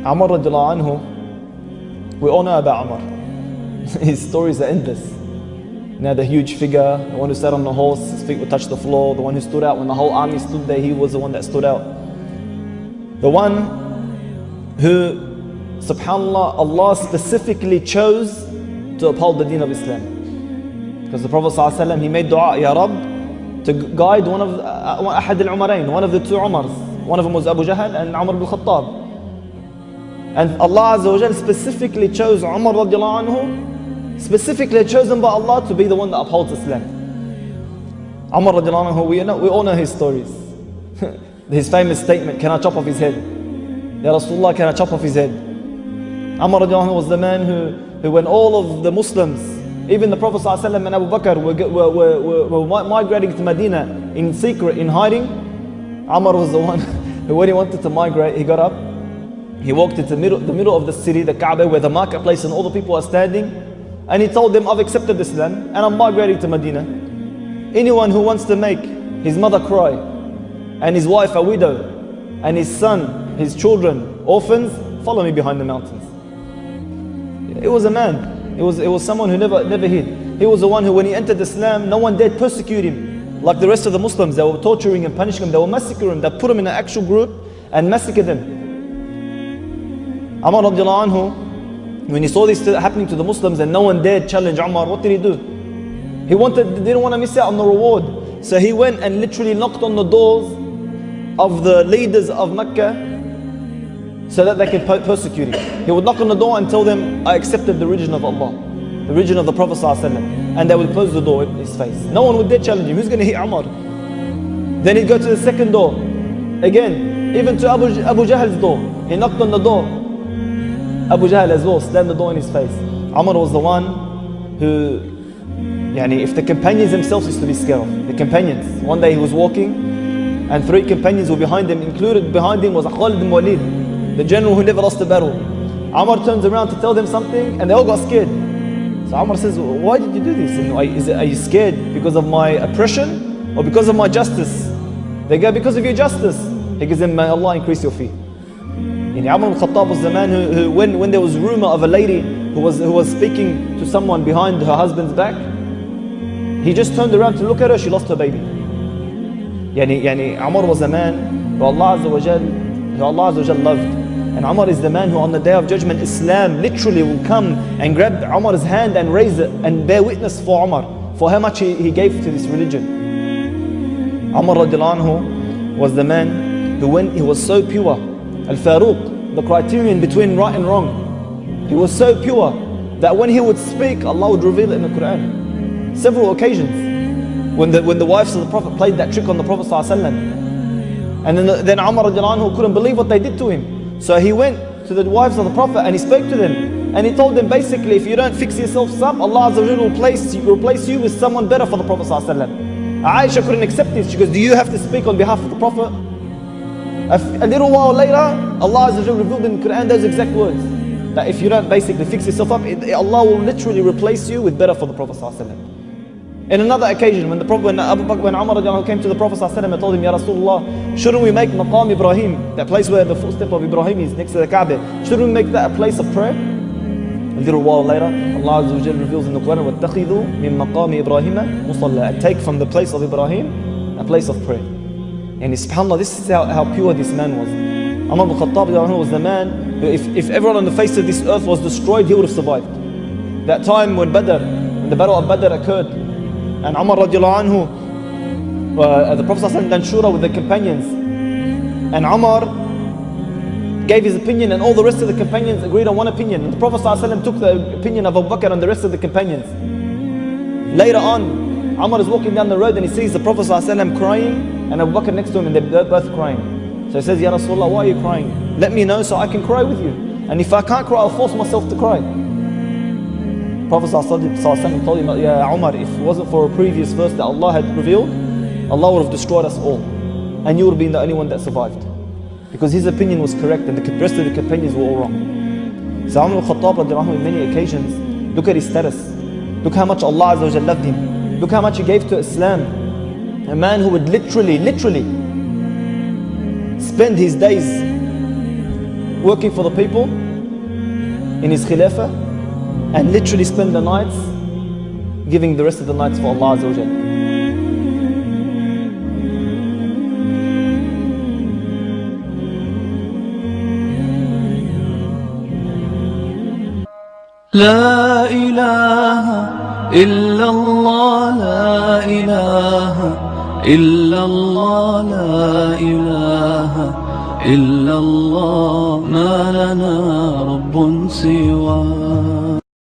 Umar radiallahu anhu, we all know about Umar. His stories are endless. Now the huge figure, the one who sat on the horse, his feet would touch the floor, the one who stood out when the whole army stood there, he was the one that stood out. The one who, subhanAllah, Allah specifically chose to uphold the deen of Islam. Because the Prophet ﷺ, he made dua, Ya Rabb, to guide one of Ahad al-Umarain, one of the two Umars. One of them was Abu Jahl and Umar ibn Khattab. And Allah Azza wa Jal specifically chose Umar radiallahu anhu, specifically chosen by Allah to be the one that upholds Islam. Umar radiallahu anhu, we all know his stories. His famous statement, can I chop off his head? Ya Rasulullah, can I chop off his head? Umar radiallahu anhu was the man who when all of the Muslims, even the Prophet ﷺ and Abu Bakr were migrating to Medina in secret, in hiding, Umar was the one who when he wanted to migrate, he got up, he walked into the middle of the city, the Kaaba, where the marketplace and all the people are standing, and he told them, I've accepted Islam and I'm migrating to Medina. Anyone who wants to make his mother cry, and his wife a widow, and his son, his children, orphans, follow me behind the mountains. It was a man. It was someone who never hid. He was the one who, when he entered Islam, no one dared persecute him. Like the rest of the Muslims, they were torturing him, punishing him, they were massacring him, they put him in an actual group and massacred them. Umar radiallahu anhu, when he saw this happening to the Muslims and no one dared challenge Umar, what did he do? He didn't want to miss out on the reward. So he went and literally knocked on the doors of the leaders of Mecca so that they could persecute him. He would knock on the door and tell them, I accepted the religion of Allah, the religion of the Prophet ﷺ, and they would close the door in his face. No one would dare challenge him. Who's going to hit Umar? Then he'd go to the second door. Again, even to Abu Jahl's door. He knocked on the door. Abu Jahl as well slammed the door in his face. Umar was the one who, if the companions themselves used to be scared of. The companions. One day he was walking and 3 companions were behind him. Included behind him was Khalid ibn Walid, the general who never lost a battle. Umar turns around to tell them something and they all got scared. So Umar says, why did you do this? And are you scared because of my oppression or because of my justice? They go, because of your justice. He gives them, may Allah increase your feet. Umar ibn Khattab was the man who when there was rumor of a lady who was speaking to someone behind her husband's back, he just turned around to look at her, she lost her baby. Umar was a man who Allah Azza wa Jal loved. And Umar is the man who on the day of judgment, Islam literally will come and grab Umar's hand and raise it and bear witness for Umar, for how much he gave to this religion. Umar radiallahu anhu was the man who, when he was so pure, Al-Faruq, the criterion between right and wrong, he was so pure that when he would speak, Allah would reveal it in the Quran. Several occasions when the wives of the Prophet played that trick on the Prophet ﷺ. And then Umar radiallahu anhu couldn't believe what they did to him. So he went to the wives of the Prophet and he spoke to them. And he told them, basically, if you don't fix yourselves up, Allah Azza wa Jalla will replace you with someone better for the Prophet ﷺ. Aisha couldn't accept this. She goes, do you have to speak on behalf of the Prophet? A little while later, Allah Azza wa Jalla revealed in the Quran those exact words. That if you don't basically fix yourself up, Allah will literally replace you with better for the Prophet ﷺ. In another occasion, when Umar came to the Prophet ﷺ and told him, Ya Rasulullah, shouldn't we make Maqam Ibrahim, that place where the footstep of Ibrahim is next to the Kaaba, shouldn't we make that a place of prayer? A little while later, Allah Azza wa Jalla reveals in the Quran, وَاتَّخِذُوا مِن مَقَامِ إِبْرَاهِيمَ مُصَلَّى, and take from the place of Ibrahim a place of prayer. And subhanAllah, this is how pure this man was. Umar ibn Khattab was the man who, if everyone on the face of this earth was destroyed, he would have survived. That time when the battle of Badr occurred, and Umar radiallahu anhu, the Prophet ﷺ done shura with the companions, and Umar gave his opinion and all the rest of the companions agreed on one opinion. And the Prophet ﷺ took the opinion of Abu Bakr and the rest of the companions. Later on, Umar is walking down the road and he sees the Prophet ﷺ crying and Abu Bakr next to him, and they're both crying. So he says, Ya Rasulullah, why are you crying? Let me know so I can cry with you. And if I can't cry, I'll force myself to cry. Prophet ﷺ told him, Ya Umar, if it wasn't for a previous verse that Allah had revealed, Allah would have destroyed us all. And you would have been the only one that survived. Because his opinion was correct and the rest of the companions were all wrong. So Umar ibn Khattab on many occasions, look at his status. Look how much Allah Azza wa Jalla loved him. Look how much he gave to Islam. A man who would literally spend his days working for the people in his khilafah and literally spend the nights giving the rest of the nights for Allah Azza wa Jal. لا إله إلا الله لا إله إلا الله لا إله إلا الله ما لنا رب سواه